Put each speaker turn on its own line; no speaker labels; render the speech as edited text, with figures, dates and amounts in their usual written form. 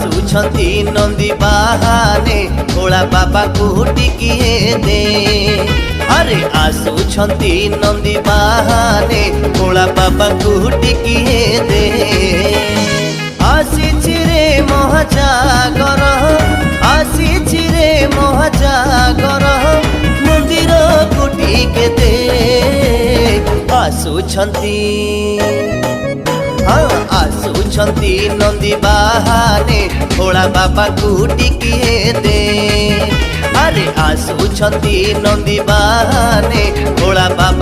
आसुछंती नंदी बाहाने भोला बाबा को टिकिए दे। अरे आसुछंती नंदी बाहाने भोला बाबा को टिकिए दे। आसीछि रे महाजागर, आसीछि रे महाजागर, मंदिर को टिके दे। आसुछंती आसुछंती नंदी बाहाने भोला बाबा को टिकिए दे। अरे आसुछंती नंदी बाहाने भोला बाबा